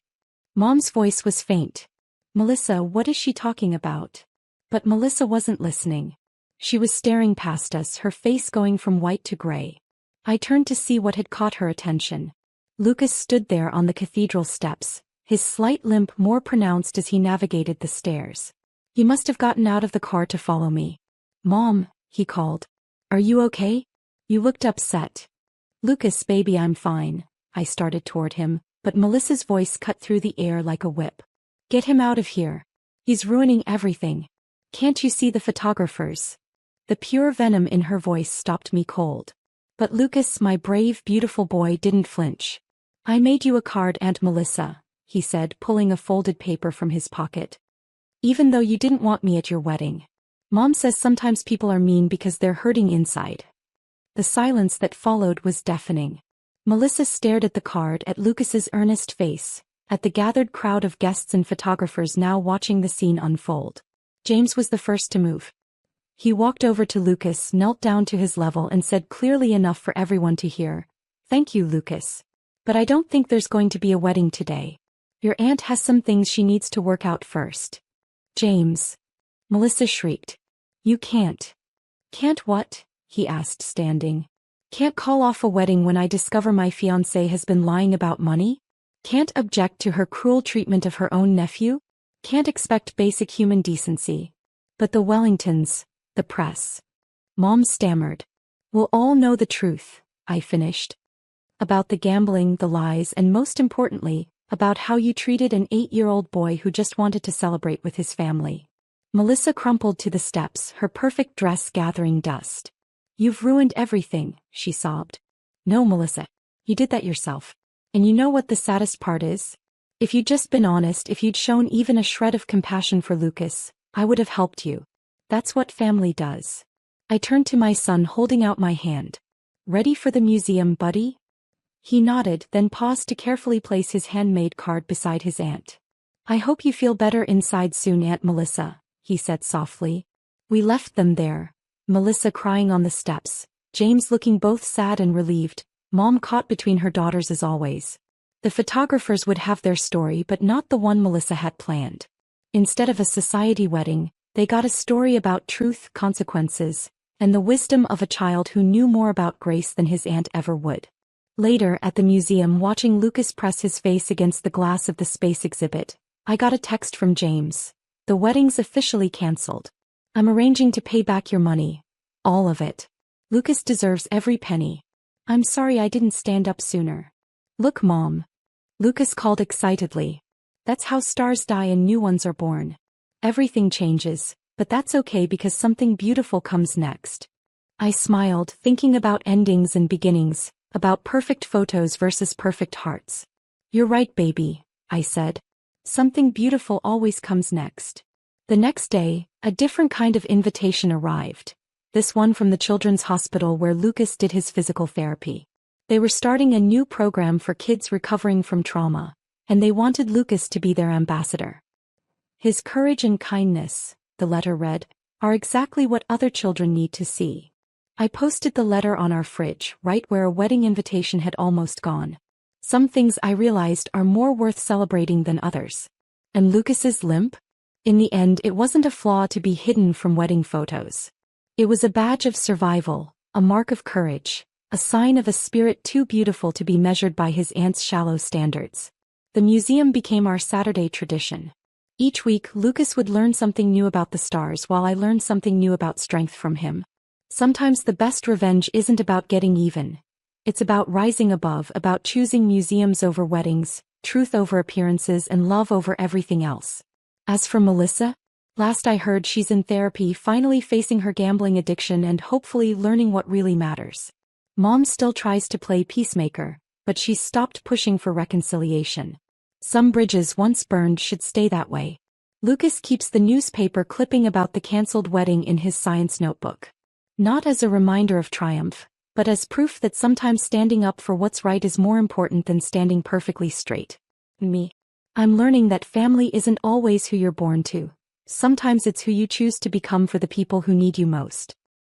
Mom's voice was faint. Melissa, what is she talking about? But Melissa wasn't listening. She was staring past us, her face going from white to gray. I turned to see what had caught her attention. Lucas stood there on the cathedral steps, his slight limp more pronounced as he navigated the stairs. He must have gotten out of the car to follow me. Mom, he called. Are you okay? You looked upset. Lucas, baby, I'm fine. I started toward him, but Melissa's voice cut through the air like a whip. Get him out of here. He's ruining everything. Can't you see the photographers? The pure venom in her voice stopped me cold. But Lucas, my brave, beautiful boy, didn't flinch. I made you a card, Aunt Melissa, he said, pulling a folded paper from his pocket. Even though you didn't want me at your wedding. Mom says sometimes people are mean because they're hurting inside. The silence that followed was deafening. Melissa stared at the card, at Lucas's earnest face, at the gathered crowd of guests and photographers now watching the scene unfold. James was the first to move. He walked over to Lucas, knelt down to his level and said clearly enough for everyone to hear, "Thank you, Lucas. But I don't think there's going to be a wedding today. Your aunt has some things she needs to work out first." James. Melissa shrieked. You can't. Can't what? He asked, standing. Can't call off a wedding when I discover my fiancé has been lying about money? Can't object to her cruel treatment of her own nephew? Can't expect basic human decency. But the Wellingtons, the press. Mom stammered. We'll all know the truth, I finished. About the gambling, the lies, and most importantly, about how you treated an 8-year-old boy who just wanted to celebrate with his family. Melissa crumpled to the steps, her perfect dress gathering dust. You've ruined everything, she sobbed. No, Melissa. You did that yourself. And you know what the saddest part is? If you'd just been honest, if you'd shown even a shred of compassion for Lucas, I would have helped you. That's what family does. I turned to my son, holding out my hand. Ready for the museum, buddy? He nodded, then paused to carefully place his handmade card beside his aunt. I hope you feel better inside soon, Aunt Melissa, he said softly. We left them there. Melissa crying on the steps, James looking both sad and relieved, Mom caught between her daughters as always. The photographers would have their story, but not the one Melissa had planned. Instead of a society wedding, they got a story about truth, consequences, and the wisdom of a child who knew more about grace than his aunt ever would. Later, at the museum, watching Lucas press his face against the glass of the space exhibit, I got a text from James. The wedding's officially cancelled. I'm arranging to pay back your money. All of it. Lucas deserves every penny. I'm sorry I didn't stand up sooner. Look, Mom. Lucas called excitedly. That's how stars die and new ones are born. Everything changes, but that's okay because something beautiful comes next. I smiled, thinking about endings and beginnings, about perfect photos versus perfect hearts. You're right, baby, I said. Something beautiful always comes next. The next day, a different kind of invitation arrived. This one from the Children's Hospital where Lucas did his physical therapy. They were starting a new program for kids recovering from trauma, and they wanted Lucas to be their ambassador. His courage and kindness, the letter read, are exactly what other children need to see. I posted the letter on our fridge, right where a wedding invitation had almost gone. Some things I realized are more worth celebrating than others. And Lucas's limp? In the end, it wasn't a flaw to be hidden from wedding photos. It was a badge of survival, a mark of courage, a sign of a spirit too beautiful to be measured by his aunt's shallow standards. The museum became our Saturday tradition. Each week, Lucas would learn something new about the stars while I learned something new about strength from him. Sometimes the best revenge isn't about getting even. It's about rising above, about choosing museums over weddings, truth over appearances, and love over everything else. As for Melissa, last I heard she's in therapy, finally facing her gambling addiction and hopefully learning what really matters. Mom still tries to play peacemaker, but she's stopped pushing for reconciliation. Some bridges once burned should stay that way. Lucas keeps the newspaper clipping about the cancelled wedding in his science notebook. Not as a reminder of triumph, but as proof that sometimes standing up for what's right is more important than standing perfectly straight. Me. I'm learning that family isn't always who you're born to. Sometimes it's who you choose to become for the people who need you most.